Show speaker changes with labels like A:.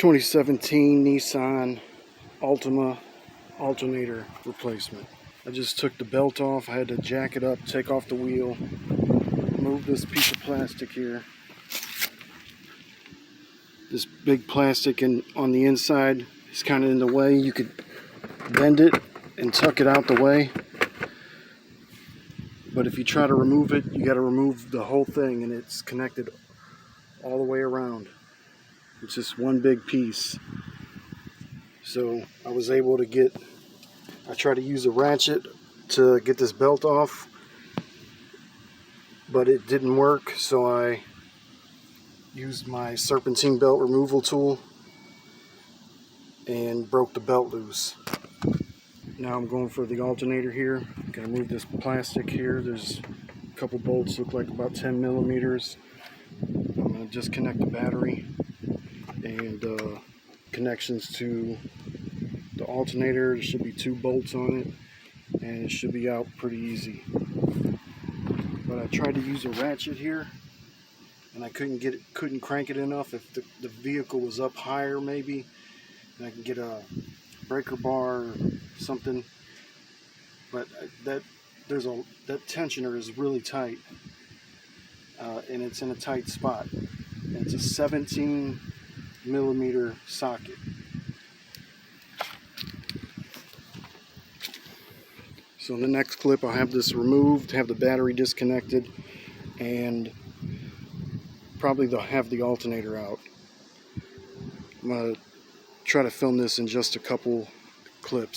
A: 2017 Nissan Altima alternator replacement. I just took the belt off. I had to jack it up, take off the wheel, remove this piece of plastic here. This big plastic on the inside is kind of in the way. You could bend it and tuck it out the way. But if you try to remove it, you got to remove the whole thing, and it's connected all the way around. It's just one big piece. So I was able to I tried to use a ratchet to get this belt off, but it didn't work, so I used my serpentine belt removal tool and broke the belt loose. Now I'm going for the alternator here. I'm going to remove this plastic here. There's a couple bolts, look like about 10 millimeters. I'm going to disconnect the battery and connections to the alternator. There should be 2 bolts on it, and it should be out pretty easy. But I tried to use a ratchet here, and I couldn't crank it enough. If the vehicle was up higher, maybe, and I can get a breaker bar or something. But that tensioner is really tight, and it's in a tight spot. And it's a 17 millimeter socket. So in the next clip, I'll have this removed, have the battery disconnected, and probably they'll have the alternator out. I'm going to try to film this in just a couple clips.